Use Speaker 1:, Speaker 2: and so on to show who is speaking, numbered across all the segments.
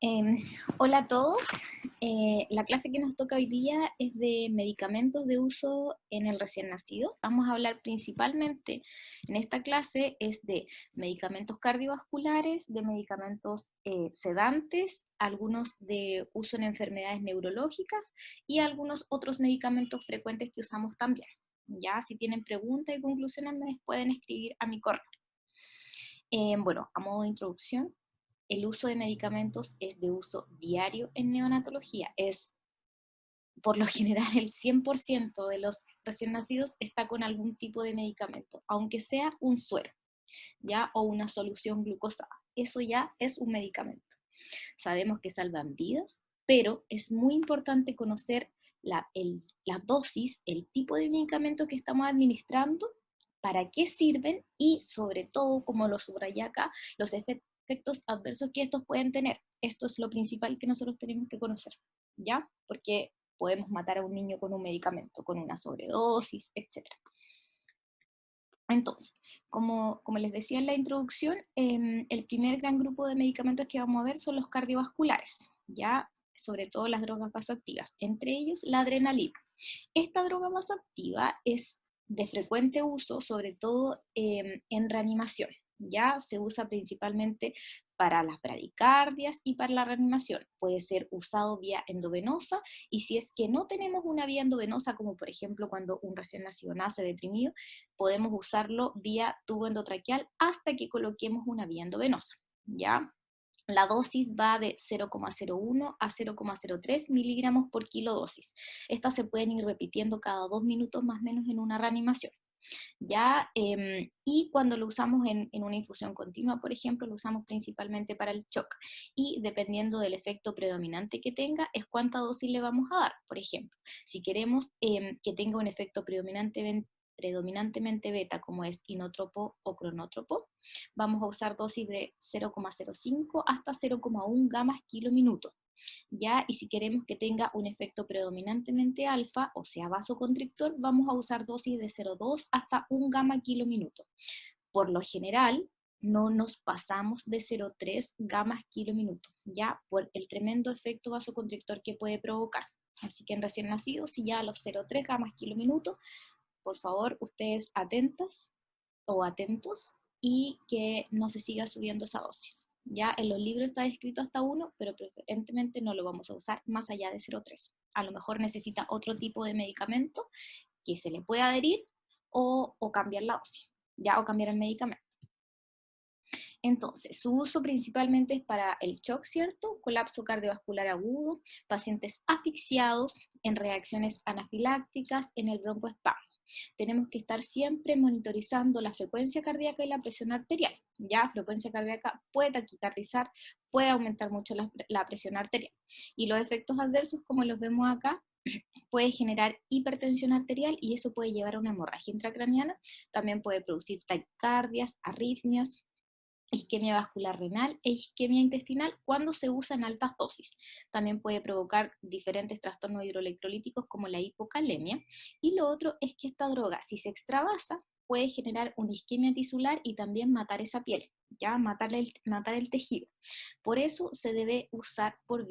Speaker 1: Em, Hola a todos. La clase que nos toca hoy día es de medicamentos de uso en el recién nacido. Vamos a hablar principalmente en esta clase es de medicamentos cardiovasculares, de medicamentos sedantes, algunos de uso en enfermedades neurológicas y algunos otros medicamentos frecuentes que usamos también. Ya, si tienen preguntas y conclusiones me pueden escribir a mi correo. Bueno, a modo de introducción, el uso de medicamentos es de uso diario en neonatología. Es, por lo general, el 100% de los recién nacidos está con algún tipo de medicamento, aunque sea un suero, ¿ya? O una solución glucosada. Eso ya es un medicamento. Sabemos que salvan vidas, pero es muy importante conocer la dosis, el tipo de medicamento que estamos administrando, para qué sirven y, sobre todo, como lo subraya acá, los efectos adversos que estos pueden tener. Esto es lo principal que nosotros tenemos que conocer, ¿ya? Porque podemos matar a un niño con un medicamento, con una sobredosis, etc. Entonces, como les decía en la introducción, el primer gran grupo de medicamentos que vamos a ver son los cardiovasculares, ya sobre todo las drogas vasoactivas, entre ellos la adrenalina. Esta droga vasoactiva es de frecuente uso, sobre todo en reanimación. Ya se usa principalmente para las bradicardias y para la reanimación. Puede ser usado vía endovenosa, y si es que no tenemos una vía endovenosa, como por ejemplo cuando un recién nacido nace deprimido, podemos usarlo vía tubo endotraqueal hasta que coloquemos una vía endovenosa. ¿Ya? La dosis va de 0,01 a 0,03 miligramos por kilo dosis. Estas se pueden ir repitiendo cada 2 minutos más o menos en una reanimación. ¿Ya? Y cuando lo usamos en una infusión continua, por ejemplo, lo usamos principalmente para el shock. Y dependiendo del efecto predominante que tenga, es cuánta dosis le vamos a dar. Por ejemplo, si queremos que tenga un efecto predominantemente beta, como es inotropo o cronótropo, vamos a usar dosis de 0,05 hasta 0,1 gamas kilo minuto. ¿Ya? Y si queremos que tenga un efecto predominantemente alfa, o sea, vasoconstrictor, vamos a usar dosis de 0,2 hasta 1 gamma kilo minuto. Por lo general, no nos pasamos de 0,3 gamas kilo minuto, ya por el tremendo efecto vasoconstrictor que puede provocar. Así que en recién nacidos, si ya a los 0,3 gamas kilo minuto, por favor, ustedes atentas o atentos y que no se siga subiendo esa dosis. Ya en los libros está descrito hasta 1, pero preferentemente no lo vamos a usar más allá de 0,3. A lo mejor necesita otro tipo de medicamento que se le pueda adherir o cambiar la dosis, ya, o cambiar el medicamento. Entonces, su uso principalmente es para el shock, ¿cierto? Colapso cardiovascular agudo, pacientes asfixiados, en reacciones anafilácticas, en el broncoespasmo. Tenemos que estar siempre monitorizando la frecuencia cardíaca y la presión arterial. Ya, frecuencia cardíaca puede taquicardizar, puede aumentar mucho la presión arterial. Y los efectos adversos, como los vemos acá, puede generar hipertensión arterial y eso puede llevar a una hemorragia intracraniana. También puede producir taquicardias, arritmias, isquemia vascular renal e isquemia intestinal cuando se usa en altas dosis. También puede provocar diferentes trastornos hidroelectrolíticos como la hipocalemia. Y lo otro es que esta droga, si se extravasa, puede generar una isquemia tisular y también matar esa piel, ya matar el tejido. Por eso se debe usar por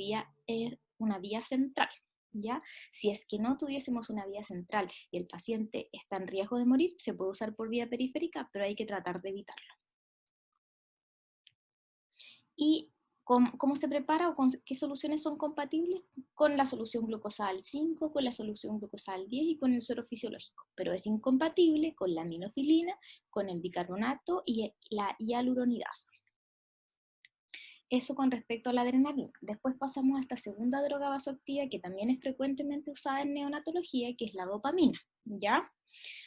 Speaker 1: una vía central. ¿Ya? Si es que no tuviésemos una vía central y el paciente está en riesgo de morir, se puede usar por vía periférica, pero hay que tratar de evitarlo. ¿Y cómo se prepara o con qué soluciones son compatibles? Con la solución glucosal 5, con la solución glucosal 10 y con el suero fisiológico, pero es incompatible con la aminofilina, con el bicarbonato y la hialuronidasa. Eso con respecto a la adrenalina. Después pasamos a esta segunda droga vasoactiva que también es frecuentemente usada en neonatología, que es la dopamina, ¿ya?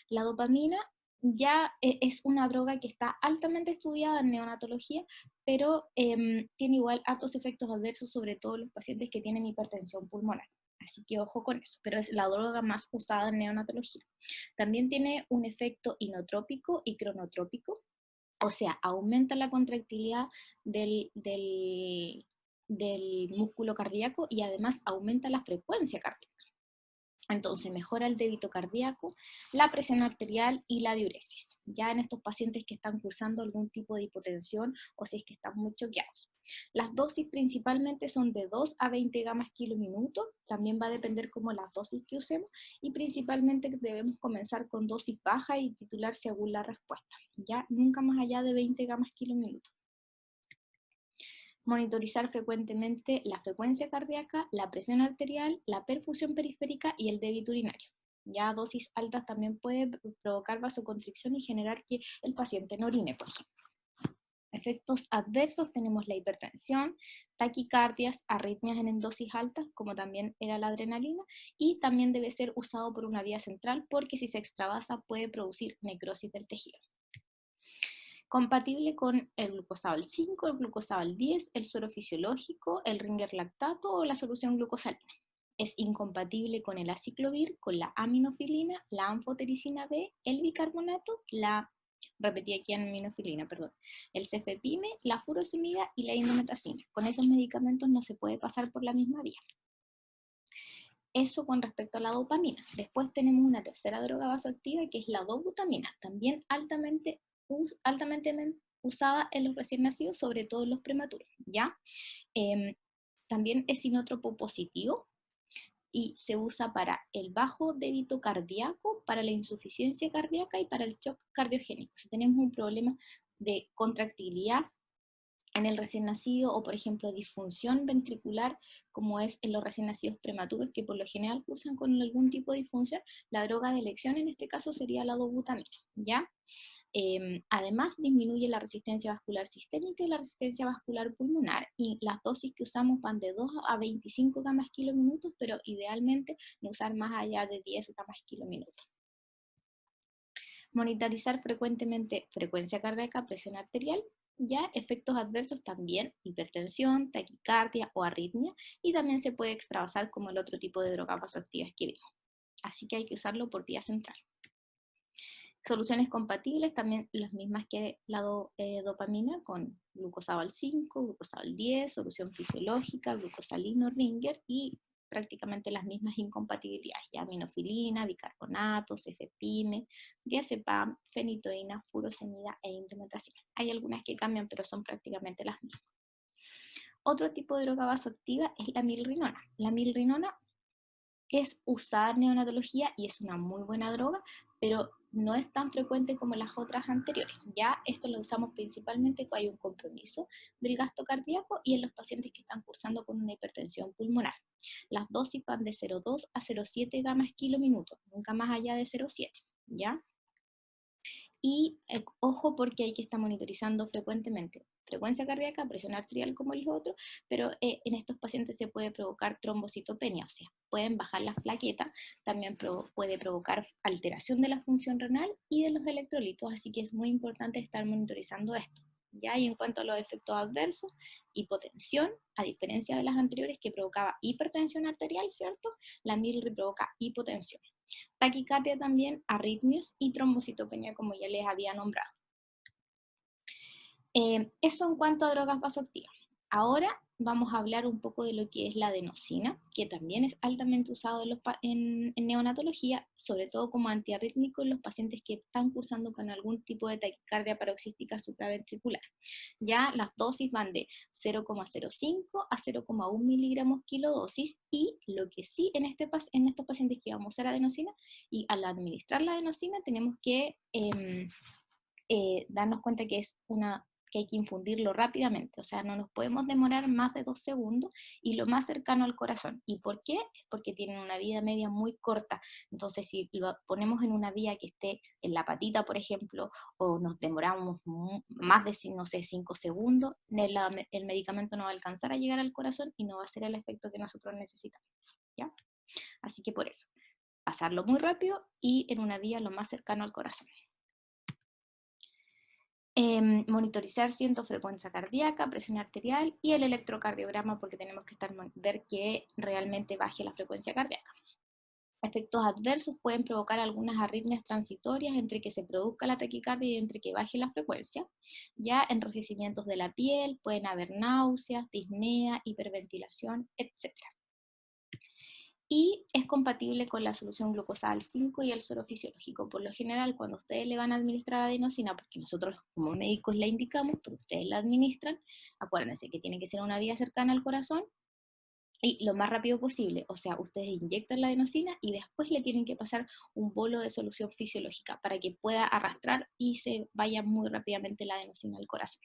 Speaker 1: La dopamina ya es una droga que está altamente estudiada en neonatología, pero tiene igual altos efectos adversos, sobre todo los pacientes que tienen hipertensión pulmonar. Así que ojo con eso, pero es la droga más usada en neonatología. También tiene un efecto inotrópico y cronotrópico, o sea, aumenta la contractilidad del músculo cardíaco y además aumenta la frecuencia cardíaca. Entonces mejora el débito cardíaco, la presión arterial y la diuresis. ya en estos pacientes que están cursando algún tipo de hipotensión o si es que están muy choqueados. Las dosis principalmente son de 2 a 20 gamas kilo minuto, también va a depender como las dosis que usemos, y principalmente debemos comenzar con dosis baja y titular según la respuesta, ya nunca más allá de 20 gamas kilo minuto. Monitorizar frecuentemente la frecuencia cardíaca, la presión arterial, la perfusión periférica y el débito urinario. Ya dosis altas también puede provocar vasoconstricción y generar que el paciente no orine, por ejemplo. Efectos adversos tenemos la hipertensión, taquicardias, arritmias en dosis altas, como también era la adrenalina, y también debe ser usado por una vía central porque si se extravasa puede producir necrosis del tejido. Compatible con el glucosabal 5, el glucosabal 10, el suero fisiológico, el Ringer lactato o la solución glucosalina. Es incompatible con el aciclovir, con la aminofilina, la anfotericina B, el bicarbonato, el cefepime, la furosemida y la indometacina. Con esos medicamentos no se puede pasar por la misma vía. Eso con respecto a la dopamina. Después tenemos una tercera droga vasoactiva que es la dobutamina, también altamente usada en los recién nacidos, sobre todo en los prematuros, ¿ya? También es inótropo positivo y se usa para el bajo débito cardíaco, para la insuficiencia cardíaca y para el shock cardiogénico. Si tenemos un problema de contractilidad en el recién nacido o, por ejemplo, disfunción ventricular, como es en los recién nacidos prematuros, que por lo general cursan con algún tipo de disfunción, la droga de elección en este caso sería la dobutamina, ¿ya? Además, disminuye la resistencia vascular sistémica y la resistencia vascular pulmonar, y las dosis que usamos van de 2 a 25 gamas kilo minutos, pero idealmente no usar más allá de 10 gamas kilo minutos. Monitorizar frecuentemente frecuencia cardíaca, presión arterial, ya efectos adversos también, hipertensión, taquicardia o arritmia, y también se puede extravasar como el otro tipo de drogas vasoactivas que vimos. Así que hay que usarlo por vía central. Soluciones compatibles, también las mismas que la dopamina, con glucosabal 5, glucosabal 10, solución fisiológica, glucosalino, Ringer, y prácticamente las mismas incompatibilidades, ya aminofilina, bicarbonato, cefepime, diazepam, fenitoína, furosemida e indometacina. Hay algunas que cambian, pero son prácticamente las mismas. Otro tipo de droga vasoactiva es la milrinona. La milrinona es usada en neonatología y es una muy buena droga, pero no es tan frecuente como las otras anteriores. Ya esto lo usamos principalmente cuando hay un compromiso del gasto cardíaco y en los pacientes que están cursando con una hipertensión pulmonar. Las dosis van de 0,2 a 0,7 gamas kilo minuto, nunca más allá de 0,7, ¿ya? Y ojo, porque hay que estar monitorizando frecuentemente frecuencia cardíaca, presión arterial como los otros, pero en estos pacientes se puede provocar trombocitopenia, o sea, pueden bajar las plaquetas, también puede provocar alteración de la función renal y de los electrolitos, así que es muy importante estar monitorizando esto. ¿Ya? Y en cuanto a los efectos adversos, hipotensión, a diferencia de las anteriores que provocaba hipertensión arterial, ¿cierto? La milri provoca hipotensión. Taquicardia también, arritmias y trombocitopenia, como ya les había nombrado. Eso en cuanto a drogas vasoactivas. Ahora vamos a hablar un poco de lo que es la adenosina, que también es altamente usado en neonatología, sobre todo como antiarrítmico en los pacientes que están cursando con algún tipo de taquicardia paroxística supraventricular. Ya las dosis van de 0,05 a 0,1 miligramos kilodosis, y lo que sí en estos pacientes que vamos a usar adenosina, y al administrar la adenosina tenemos que darnos cuenta que hay que infundirlo rápidamente, o sea, no nos podemos demorar más de 2 segundos y lo más cercano al corazón. ¿Y por qué? Porque tienen una vida media muy corta, entonces si lo ponemos en una vía que esté en la patita, por ejemplo, o nos demoramos más de, no sé, 5 segundos, el medicamento no va a alcanzar a llegar al corazón y no va a hacer el efecto que nosotros necesitamos, ¿ya? Así que por eso, pasarlo muy rápido y en una vía lo más cercano al corazón. Monitorizar siendo frecuencia cardíaca, presión arterial y el electrocardiograma, porque tenemos que ver que realmente baje la frecuencia cardíaca. Efectos adversos pueden provocar algunas arritmias transitorias entre que se produzca la taquicardia y entre que baje la frecuencia. Ya enrojecimientos de la piel, pueden haber náuseas, disnea, hiperventilación, etc. y es compatible con la solución glucosada 5 y el suero fisiológico. Por lo general, cuando ustedes le van a administrar adenosina, porque nosotros como médicos la indicamos, pero ustedes la administran, acuérdense que tiene que ser una vía cercana al corazón y lo más rápido posible. O sea, ustedes inyectan la adenosina y después le tienen que pasar un bolo de solución fisiológica para que pueda arrastrar y se vaya muy rápidamente la adenosina al corazón.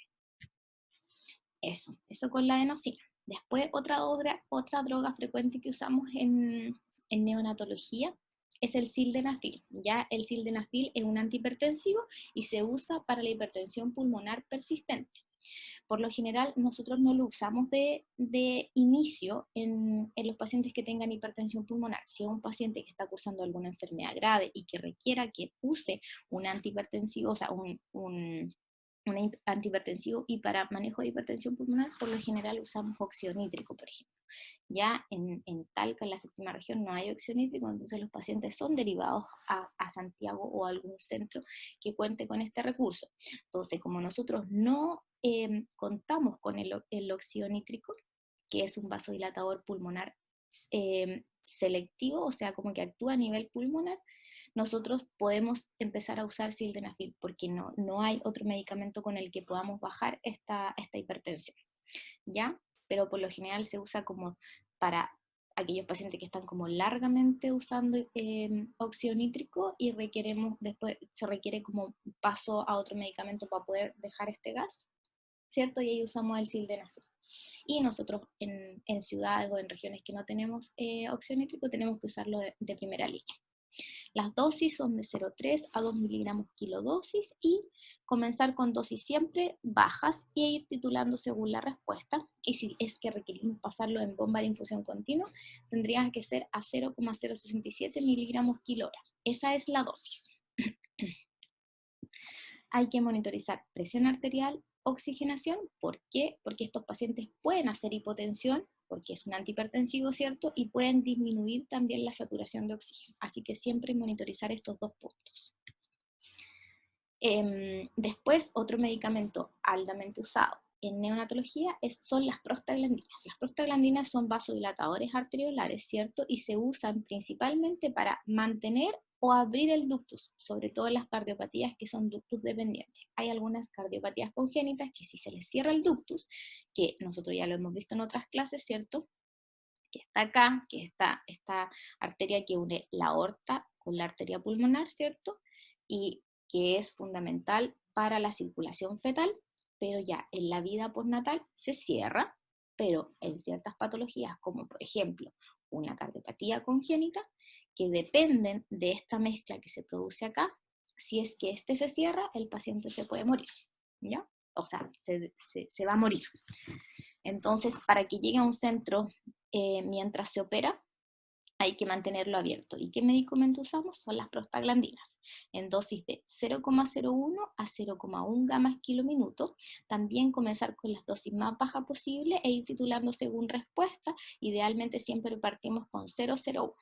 Speaker 1: Eso con la adenosina. Después, otra droga frecuente que usamos en neonatología es el sildenafil. Ya el sildenafil es un antihipertensivo y se usa para la hipertensión pulmonar persistente. Por lo general, nosotros no lo usamos de inicio en los pacientes que tengan hipertensión pulmonar. Si es un paciente que está cursando alguna enfermedad grave y que requiera que use un antihipertensivo, o sea, un antihipertensivo, y para manejo de hipertensión pulmonar, por lo general usamos óxido nítrico, por ejemplo. Ya en Talca, en la séptima región, no hay óxido nítrico, entonces los pacientes son derivados a Santiago o a algún centro que cuente con este recurso. Entonces, como nosotros no contamos con el óxido nítrico, que es un vasodilatador pulmonar selectivo, o sea, como que actúa a nivel pulmonar, nosotros podemos empezar a usar sildenafil, porque no hay otro medicamento con el que podamos bajar esta hipertensión, ¿ya? Pero por lo general se usa como para aquellos pacientes que están como largamente usando óxido nítrico y después se requiere como paso a otro medicamento para poder dejar este gas, ¿cierto? Y ahí usamos el sildenafil. Y nosotros en ciudades o en regiones que no tenemos óxido nítrico tenemos que usarlo de primera línea. Las dosis son de 0,3 a 2 miligramos kilodosis y comenzar con dosis siempre bajas e ir titulando según la respuesta. Y si es que requerimos pasarlo en bomba de infusión continua, tendría que ser a 0,067 miligramos kilora. Esa es la dosis. Hay que monitorizar presión arterial, oxigenación. ¿Por qué? Porque estos pacientes pueden hacer hipotensión, porque es un antihipertensivo, ¿cierto? Y pueden disminuir también la saturación de oxígeno. Así que siempre monitorizar estos dos puntos. Después, otro medicamento altamente usado en neonatología son las prostaglandinas. Las prostaglandinas son vasodilatadores arteriolares, ¿cierto? Y se usan principalmente para mantener o abrir el ductus, sobre todo en las cardiopatías que son ductus dependientes. Hay algunas cardiopatías congénitas que si se les cierra el ductus, que nosotros ya lo hemos visto en otras clases, ¿cierto? Que está acá, que está esta arteria que une la aorta con la arteria pulmonar, ¿cierto? Y que es fundamental para la circulación fetal, pero ya en la vida postnatal se cierra, pero en ciertas patologías, como por ejemplo una cardiopatía congénita, que dependen de esta mezcla que se produce acá, si es que este se cierra, el paciente se puede morir, ¿ya? O sea, se va a morir. Entonces, para que llegue a un centro mientras se opera, hay que mantenerlo abierto. ¿Y qué medicamento usamos? Son las prostaglandinas, en dosis de 0,01 a 0,1 gamas kilo minuto. También comenzar con las dosis más bajas posible e ir titulando según respuesta. Idealmente siempre partimos con 0,01.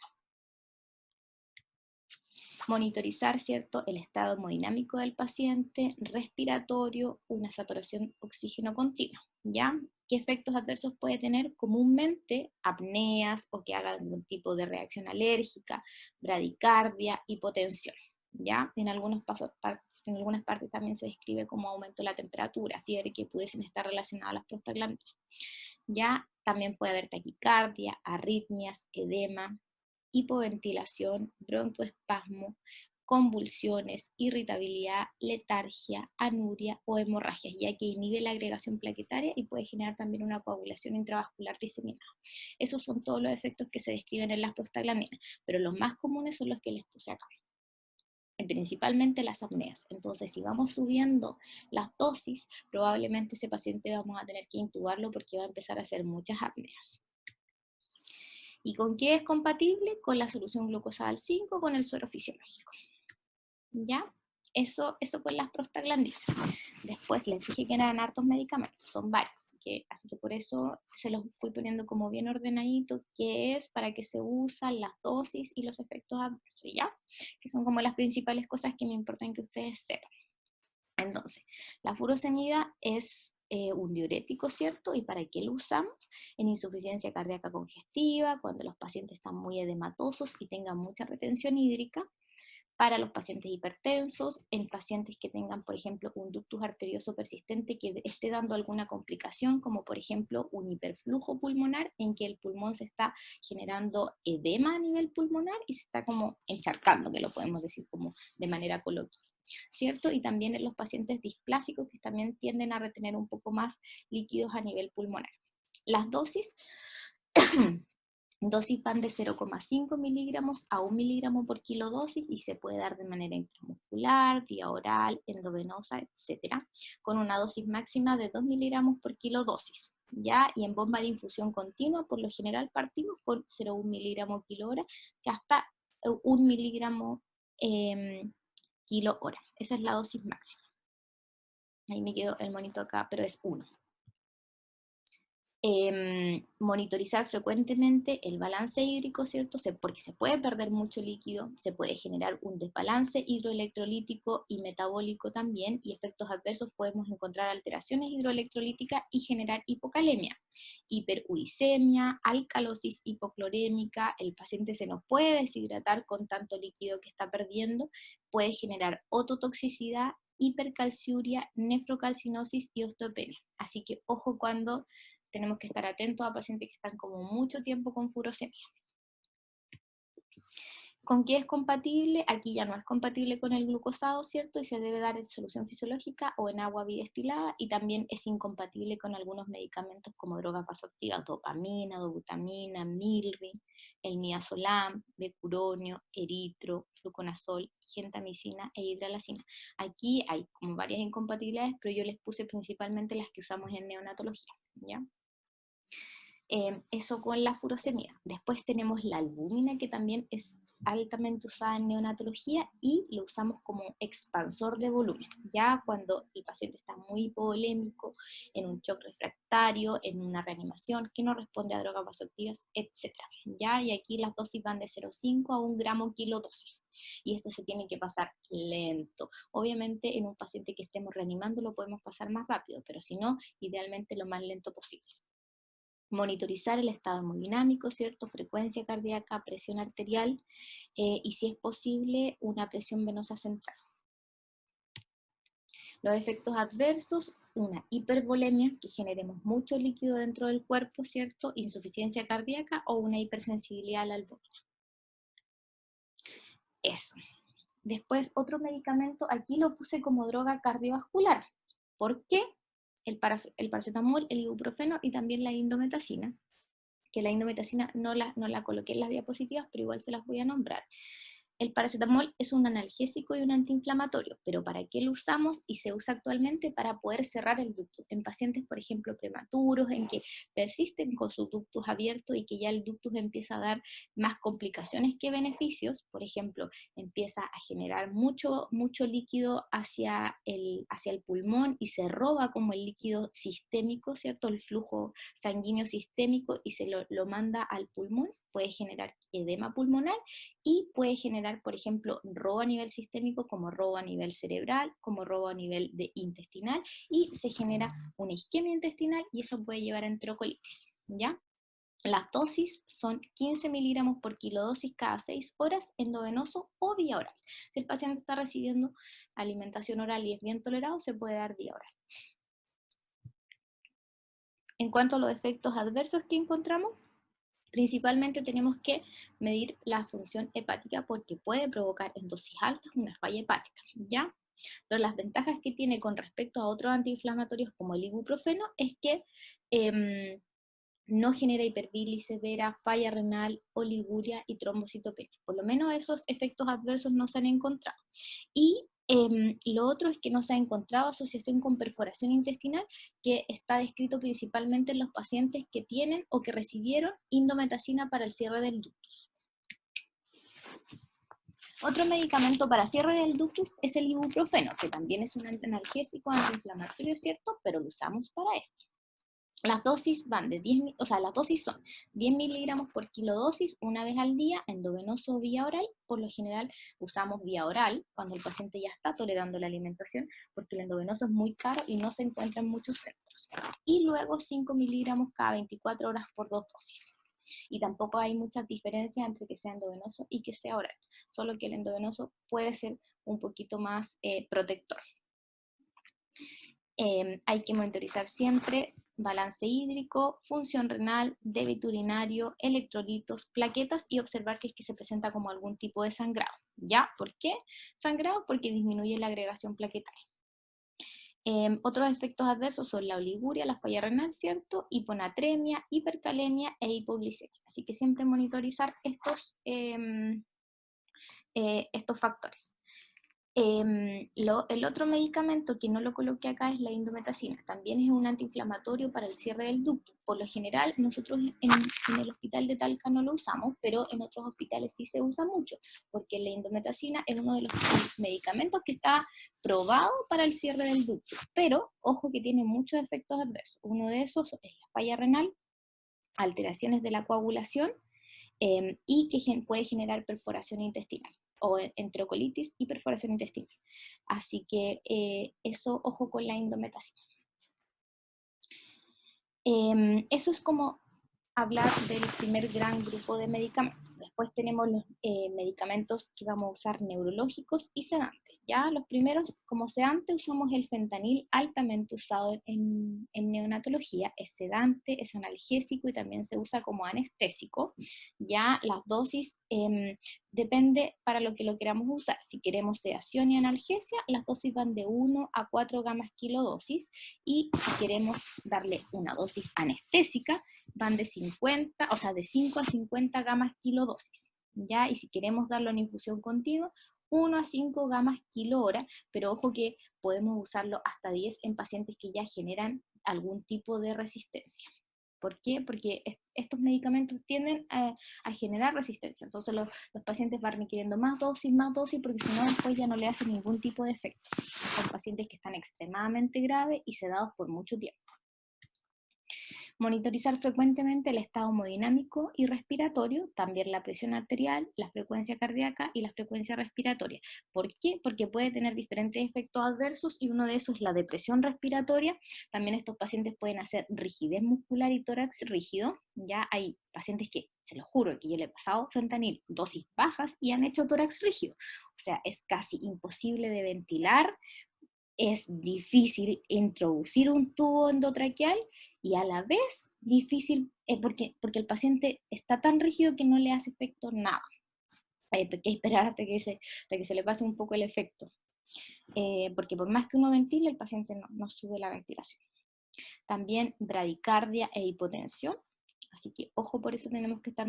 Speaker 1: Monitorizar, ¿cierto?, el estado hemodinámico del paciente, respiratorio, una saturación oxígeno continua, ¿ya? ¿Qué efectos adversos puede tener? Comúnmente apneas o que haga algún tipo de reacción alérgica, bradicardia, hipotensión, ¿ya? En algunas partes también se describe como aumento de la temperatura, fiebre, que pudiesen estar relacionadas a las prostaglandinas. Ya también puede haber taquicardia, arritmias, edema, hipoventilación, broncoespasmo, convulsiones, irritabilidad, letargia, anuria o hemorragias, ya que inhibe la agregación plaquetaria y puede generar también una coagulación intravascular diseminada. Esos son todos los efectos que se describen en las prostaglandinas, pero los más comunes son los que les puse acá, principalmente las apneas. Entonces, si vamos subiendo las dosis, probablemente ese paciente vamos a tener que intubarlo porque va a empezar a hacer muchas apneas. ¿Y con qué es compatible? Con la solución glucosal 5, con el suero fisiológico. ¿Ya? Eso con las prostaglandinas. Después les dije que eran hartos medicamentos, son varios, así que por eso se los fui poniendo como bien ordenadito, qué es, para qué se usan, las dosis y los efectos adversos, ¿ya? Que son como las principales cosas que me importan que ustedes sepan. Entonces, la furosemida es un diurético, ¿cierto? ¿Y para qué lo usamos? En insuficiencia cardíaca congestiva, cuando los pacientes están muy edematosos y tengan mucha retención hídrica, para los pacientes hipertensos, en pacientes que tengan, por ejemplo, un ductus arterioso persistente que esté dando alguna complicación, como por ejemplo un hiperflujo pulmonar, en que el pulmón se está generando edema a nivel pulmonar y se está como encharcando, que lo podemos decir como de manera coloquial, ¿cierto? Y también en los pacientes displásicos, que también tienden a retener un poco más líquidos a nivel pulmonar. Las dosis... Dosis van de 0,5 miligramos a 1 miligramo por kilo dosis y se puede dar de manera intramuscular, vía oral, endovenosa, etc. Con una dosis máxima de 2 miligramos por kilo dosis. ¿Ya? Y en bomba de infusión continua, por lo general partimos con 0,1 miligramo kilo hora, que hasta 1 miligramo kilo hora. Esa es la dosis máxima. Ahí me quedó el monito acá, pero es 1. Monitorizar frecuentemente el balance hídrico, ¿cierto? Porque se puede perder mucho líquido, se puede generar un desbalance hidroelectrolítico y metabólico también, y efectos adversos podemos encontrar alteraciones hidroelectrolíticas y generar hipocalemia, hiperuricemia, alcalosis hipoclorémica, el paciente se nos puede deshidratar con tanto líquido que está perdiendo, puede generar ototoxicidad, hipercalciuria, nefrocalcinosis y osteopenia. Así que ojo cuando tenemos que estar atentos a pacientes que están como mucho tiempo con furosemia. ¿Con qué es compatible? Aquí ya no es compatible con el glucosado, ¿cierto? Y se debe dar en solución fisiológica o en agua bidestilada, y también es incompatible con algunos medicamentos como drogas vasoactivas, dopamina, dobutamina, milri, el midazolam, becuronio, eritro, fluconazol, gentamicina e hidralacina. Aquí hay como varias incompatibilidades, pero yo les puse principalmente las que usamos en neonatología, ¿ya? Eso con la furosemida. Después tenemos la albúmina, que también es altamente usada en neonatología y lo usamos como expansor de volumen, ya cuando el paciente está muy hipovolémico, en un shock refractario, en una reanimación que no responde a drogas vasoactivas, etc. ¿Ya? Y aquí las dosis van de 0,5 a 1 gramo kilo dosis, y esto se tiene que pasar lento. Obviamente en un paciente que estemos reanimando lo podemos pasar más rápido, pero si no, idealmente lo más lento posible. Monitorizar el estado hemodinámico, ¿cierto? Frecuencia cardíaca, presión arterial y, si es posible, una presión venosa central. Los efectos adversos: una hipervolemia, que generemos mucho líquido dentro del cuerpo, ¿cierto? Insuficiencia cardíaca o una hipersensibilidad a la albúmina. Eso. Después, otro medicamento, aquí lo puse como droga cardiovascular. ¿Por qué? El paracetamol, el ibuprofeno y también la indometacina, que la indometacina no la coloqué en las diapositivas, pero igual se las voy a nombrar. El paracetamol es un analgésico y un antiinflamatorio, pero ¿para qué lo usamos? Y se usa actualmente para poder cerrar el ductus. En pacientes, por ejemplo, prematuros, en que persisten con su ductus abierto y que ya el ductus empieza a dar más complicaciones que beneficios. Por ejemplo, empieza a generar mucho líquido hacia el pulmón y se roba como el líquido sistémico, ¿cierto? El flujo sanguíneo sistémico, y se lo manda al pulmón. Puede generar edema pulmonar y puede generar, por ejemplo, robo a nivel sistémico, como robo a nivel cerebral, como robo a nivel intestinal, y se genera una isquemia intestinal y eso puede llevar a enterocolitis, ¿ya? Las dosis son 15 miligramos por kilo dosis cada 6 horas, endovenoso o vía oral. Si el paciente está recibiendo alimentación oral y es bien tolerado, se puede dar vía oral. En cuanto a los efectos adversos que encontramos, principalmente tenemos que medir la función hepática, porque puede provocar en dosis altas una falla hepática, ¿ya? Pero las ventajas que tiene con respecto a otros antiinflamatorios como el ibuprofeno es que no genera hiperbilis severa, falla renal, oliguria y trombocitopenia. Por lo menos esos efectos adversos no se han encontrado. Y lo otro es que no se ha encontrado asociación con perforación intestinal, que está descrito principalmente en los pacientes que tienen o que recibieron indometacina para el cierre del ductus. Otro medicamento para cierre del ductus es el ibuprofeno, que también es un analgésico antiinflamatorio, ¿cierto? Pero lo usamos para esto. Las dosis van de 10, o sea, las dosis son 10 miligramos por kilodosis una vez al día, endovenoso o vía oral. Por lo general usamos vía oral cuando el paciente ya está tolerando la alimentación, porque el endovenoso es muy caro y no se encuentra en muchos centros. Y luego 5 miligramos cada 24 horas por 2 dosis. Y tampoco hay muchas diferencias entre que sea endovenoso y que sea oral, solo que el endovenoso puede ser un poquito más protector. Hay que monitorizar siempre balance hídrico, función renal, débito urinario, electrolitos, plaquetas y observar si es que se presenta como algún tipo de sangrado. ¿Ya? ¿Por qué? Sangrado porque disminuye la agregación plaquetaria. Otros efectos adversos son la oliguria, la falla renal, ¿cierto? Hiponatremia, hipercalemia e hipoglicemia. Así que siempre monitorizar estos factores. El otro medicamento que no lo coloqué acá es la indometacina. También es un antiinflamatorio para el cierre del ducto. Por lo general, nosotros en el hospital de Talca no lo usamos, pero en otros hospitales sí se usa mucho, porque la indometacina es uno de los medicamentos que está probado para el cierre del ducto. Pero, ojo que tiene muchos efectos adversos. Uno de esos es la falla renal, alteraciones de la coagulación, y que puede generar perforación intestinal o enterocolitis y perforación intestinal. Así que eso, ojo con la indometacina. Eso es como hablar del primer gran grupo de medicamentos. Después tenemos los medicamentos que vamos a usar neurológicos y sedantes. Ya los primeros, como sedante, usamos el fentanil, altamente usado en neonatología. Es sedante, es analgésico y también se usa como anestésico. Ya las dosis depende para lo que lo queramos usar. Si queremos sedación y analgesia, las dosis van de 1 a 4 gamas kilodosis. Y si queremos darle una dosis anestésica, van de 50, o sea, de 5 a 50 gamas kilodosis, ¿ya? Y si queremos darlo en infusión continua, 1 a 5 gamas kilo hora, pero ojo que podemos usarlo hasta 10 en pacientes que ya generan algún tipo de resistencia. ¿Por qué? Porque estos medicamentos tienden a generar resistencia, entonces los pacientes van requiriendo más dosis, porque si no después ya no le hace ningún tipo de efecto. Son pacientes que están extremadamente graves y sedados por mucho tiempo. Monitorizar frecuentemente el estado hemodinámico y respiratorio, también la presión arterial, la frecuencia cardíaca y la frecuencia respiratoria. ¿Por qué? Porque puede tener diferentes efectos adversos y uno de esos es la depresión respiratoria. También estos pacientes pueden hacer rigidez muscular y tórax rígido. Ya hay pacientes que, se lo juro, que yo le he pasado fentanil, dosis bajas y han hecho tórax rígido. O sea, es casi imposible de ventilar, es difícil introducir un tubo endotraqueal y a la vez difícil, porque el paciente está tan rígido que no le hace efecto nada. Hay que esperar hasta que se le pase un poco el efecto. Porque por más que uno ventile, el paciente no sube la ventilación. También bradicardia e hipotensión. Así que ojo, por eso tenemos que estar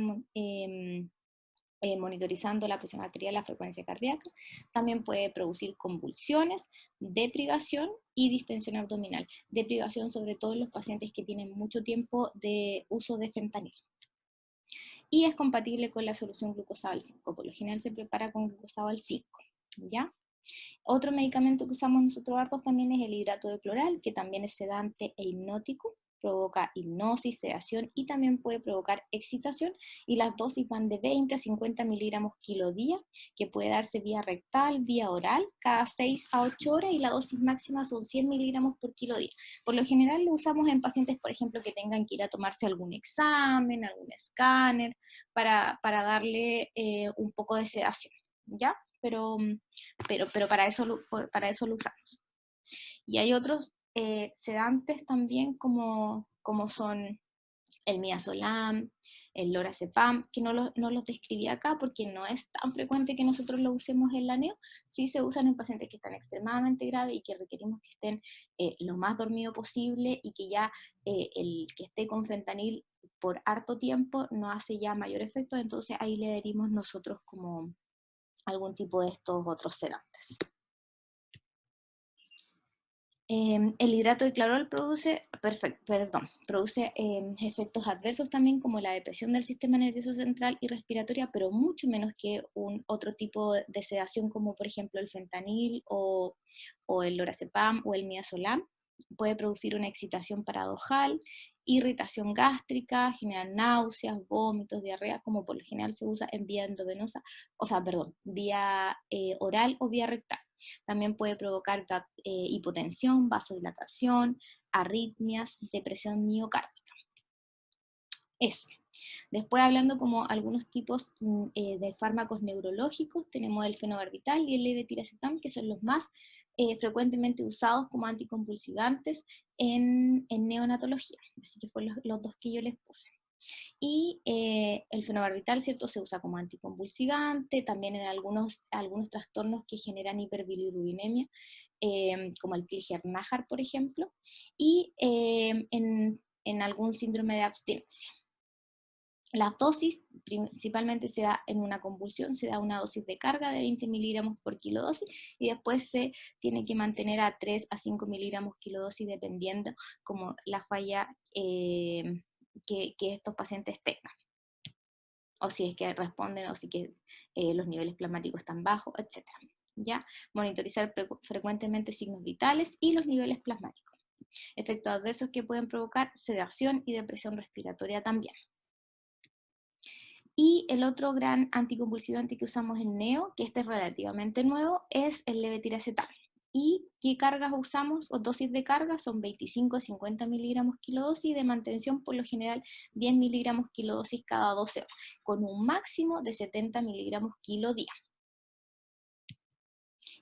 Speaker 1: monitorizando la presión arterial, la frecuencia cardíaca. También puede producir convulsiones, deprivación y distensión abdominal. Deprivación sobre todo en los pacientes que tienen mucho tiempo de uso de fentanil. Y es compatible con la solución glucosado 5. Por lo general se prepara con glucosado 5. ¿Ya? Otro medicamento que usamos nosotros hartos también es el hidrato de cloral, que también es sedante e hipnótico, provoca hipnosis, sedación y también puede provocar excitación, y las dosis van de 20 a 50 miligramos kilo día, que puede darse vía rectal, vía oral, cada 6 a 8 horas, y la dosis máxima son 100 miligramos por kilo día. Por lo general lo usamos en pacientes, por ejemplo, que tengan que ir a tomarse algún examen, algún escáner, para darle un poco de sedación, ¿ya? Pero para eso lo usamos. Y hay otros sedantes también como son el midazolam, el lorazepam, que no los describí acá porque no es tan frecuente que nosotros lo usemos en la neo. Sí se usan en pacientes que están extremadamente graves y que requerimos que estén lo más dormido posible, y que ya el que esté con fentanil por harto tiempo no hace ya mayor efecto, entonces ahí le daríamos nosotros como algún tipo de estos otros sedantes. El hidrato de clorol produce efectos adversos también, como la depresión del sistema nervioso central y respiratoria, pero mucho menos que otro tipo de sedación, como por ejemplo el fentanil o el lorazepam o el midazolam. Puede producir una excitación paradojal irritación gástrica, generar náuseas, vómitos, diarrea, como por lo general se usa en vía endovenosa, o sea, perdón, vía oral o vía rectal. También puede provocar hipotensión, vasodilatación, arritmias, depresión miocárdica. Eso. Después, hablando como algunos tipos de fármacos neurológicos, tenemos el fenobarbital y el levetiracetam, que son los más frecuentemente usados como anticonvulsivantes en neonatología. Así que fueron los dos que yo les puse. Y el fenobarbital, ¿cierto?, se usa como anticonvulsivante, también en algunos trastornos que generan hiperbilirrubinemia, como el Klinger-Najar, por ejemplo, y en algún síndrome de abstinencia. La dosis principalmente se da en una convulsión, se da una dosis de carga de 20 miligramos por kilodosis y después se tiene que mantener a 3 a 5 miligramos kilodosis dependiendo como la falla que estos pacientes tengan. O si es que responden o si que los niveles plasmáticos están bajos, etc. ¿Ya? Monitorizar frecuentemente signos vitales y los niveles plasmáticos. Efectos adversos que pueden provocar sedación y depresión respiratoria también. Y el otro gran anticonvulsivante que usamos en neo, que este es relativamente nuevo, es el levetiracetam. ¿Y qué cargas usamos o dosis de carga? Son 25 a 50 miligramos kilodosis y de mantención por lo general 10 miligramos kilodosis cada 12 horas, con un máximo de 70 miligramos kilo día.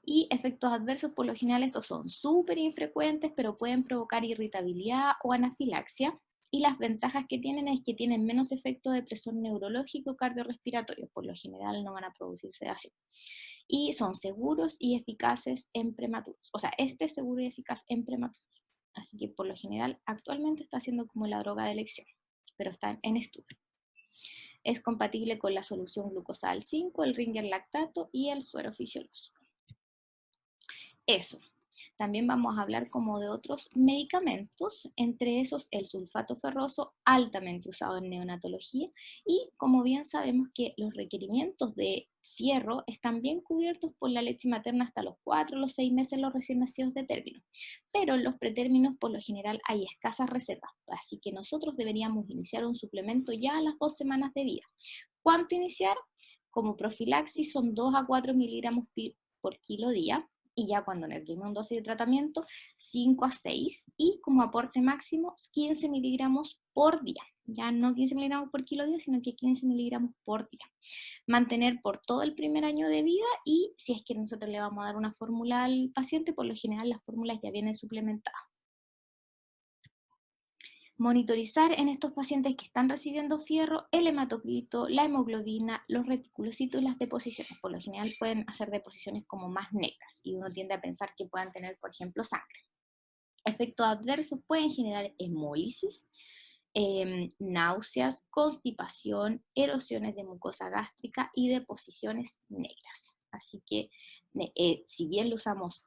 Speaker 1: Y efectos adversos por lo general estos son súper infrecuentes, pero pueden provocar irritabilidad o anafilaxia. Y las ventajas que tienen es que tienen menos efecto de depresor neurológico cardiorrespiratorio, por lo general no van a producir sedación. Y son seguros y eficaces en prematuros. O sea, este es seguro y eficaz en prematuros. Así que por lo general actualmente está siendo como la droga de elección, pero está en estudio. Es compatible con la solución glucosal 5, el Ringer lactato y el suero fisiológico. Eso. También vamos a hablar como de otros medicamentos, entre esos el sulfato ferroso, altamente usado en neonatología, y como bien sabemos que los requerimientos de fierro están bien cubiertos por la leche materna hasta los 4 o los 6 meses los recién nacidos de término, pero en los pretérminos por lo general hay escasas reservas, así que nosotros deberíamos iniciar un suplemento ya a las 2 semanas de vida. ¿Cuánto iniciar? Como profilaxis son 2 a 4 miligramos por kilo día, y ya cuando en el primer dosis de tratamiento, 5 a 6, y como aporte máximo, 15 miligramos por día. Ya no 15 miligramos por kilo día, sino que 15 miligramos por día. Mantener por todo el primer año de vida, y si es que nosotros le vamos a dar una fórmula al paciente, por lo general las fórmulas ya vienen suplementadas. Monitorizar en estos pacientes que están recibiendo fierro el hematocrito, la hemoglobina, los reticulocitos y las deposiciones. Por lo general pueden hacer deposiciones como más negras y uno tiende a pensar que puedan tener, por ejemplo, sangre. Efectos adversos pueden generar hemólisis, náuseas, constipación, erosiones de mucosa gástrica y deposiciones negras. Así que si bien lo usamos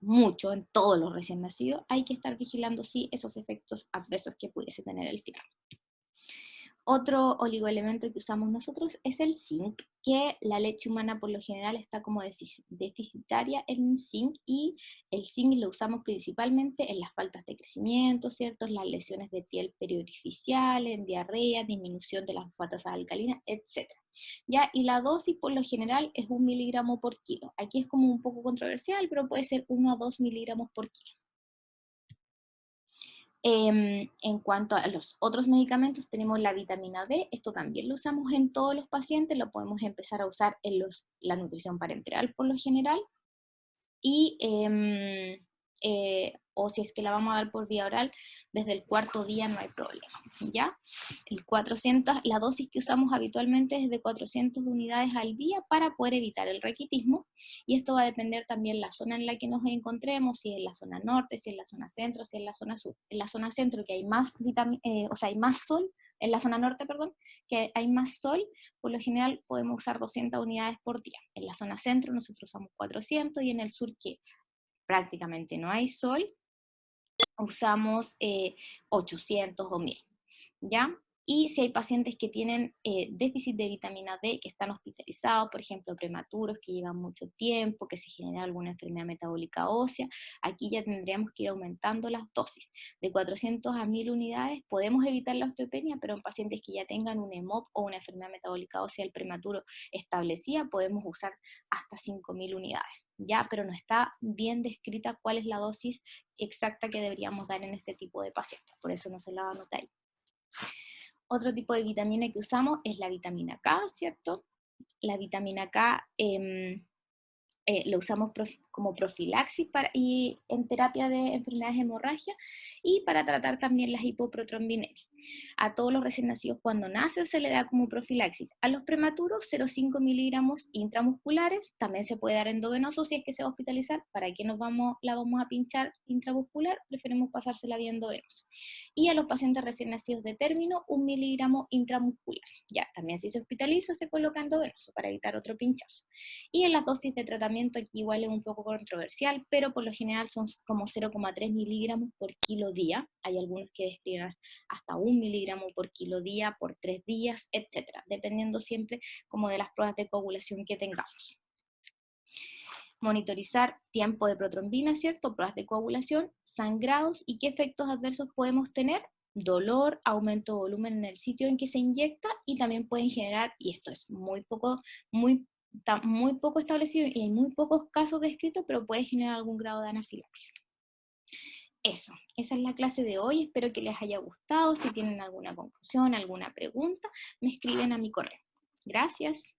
Speaker 1: mucho en todos los recién nacidos, hay que estar vigilando sí esos efectos adversos que pudiese tener el fierro. Otro oligoelemento que usamos nosotros es el zinc, que la leche humana por lo general está como deficitaria en zinc, y el zinc lo usamos principalmente en las faltas de crecimiento, ¿cierto? En las lesiones de piel periorificiales, en diarrea, disminución de las fosfatas alcalinas, etc. ¿Ya? Y la dosis por lo general es 1 miligramo por kilo. Aquí es como un poco controversial, pero puede ser 1 a 2 miligramos por kilo. En cuanto a los otros medicamentos, tenemos la vitamina D, esto también lo usamos en todos los pacientes, lo podemos empezar a usar en la nutrición parenteral por lo general, y o si es que la vamos a dar por vía oral, desde el 4.º día no hay problema, ¿ya? La dosis que usamos habitualmente es de 400 unidades al día para poder evitar el raquitismo, y esto va a depender también la zona en la que nos encontremos, si es en la zona norte, si es en la zona centro, si es en la zona sur. En la zona centro, que hay más hay más sol, en la zona norte, perdón, que hay más sol, por lo general podemos usar 200 unidades por día. En la zona centro nosotros usamos 400, y en el sur, que prácticamente no hay sol, usamos 800 o 1000, ¿ya? Y si hay pacientes que tienen déficit de vitamina D, que están hospitalizados, por ejemplo, prematuros, que llevan mucho tiempo, que se genera alguna enfermedad metabólica ósea, aquí ya tendríamos que ir aumentando las dosis. De 400 a 1000 unidades podemos evitar la osteopenia, pero en pacientes que ya tengan un EMOP o una enfermedad metabólica ósea del prematuro establecida, podemos usar hasta 5000 unidades. Ya, pero no está bien descrita cuál es la dosis exacta que deberíamos dar en este tipo de pacientes, por eso no se la anota ahí. Otro tipo de vitamina que usamos es la vitamina K, ¿cierto? La vitamina K lo usamos como profilaxis y en terapia de enfermedades hemorragia y para tratar también las hipoprotrombinemias. A todos los recién nacidos cuando nacen se le da como profilaxis. A los prematuros 0,5 miligramos intramusculares, también se puede dar endovenoso si es que se va a hospitalizar. ¿Para qué la vamos a pinchar intramuscular? Preferimos pasársela vía endovenoso. Y a los pacientes recién nacidos de término, 1 miligramo intramuscular. Ya, también si se hospitaliza se coloca endovenoso para evitar otro pinchazo. Y en las dosis de tratamiento aquí igual es un poco controversial, pero por lo general son como 0,3 miligramos por kilo día. Hay algunos que describen hasta 1 miligramo por kilo día, por 3 días, etcétera, dependiendo siempre como de las pruebas de coagulación que tengamos. Monitorizar tiempo de protrombina, ¿cierto? Pruebas de coagulación, sangrados y qué efectos adversos podemos tener. Dolor, aumento de volumen en el sitio en que se inyecta y también pueden generar, y esto es muy poco establecido y hay muy pocos casos descritos, pero puede generar algún grado de anafilaxia. Eso, esa es la clase de hoy, espero que les haya gustado. Si tienen alguna conclusión, alguna pregunta, me escriben a mi correo. Gracias.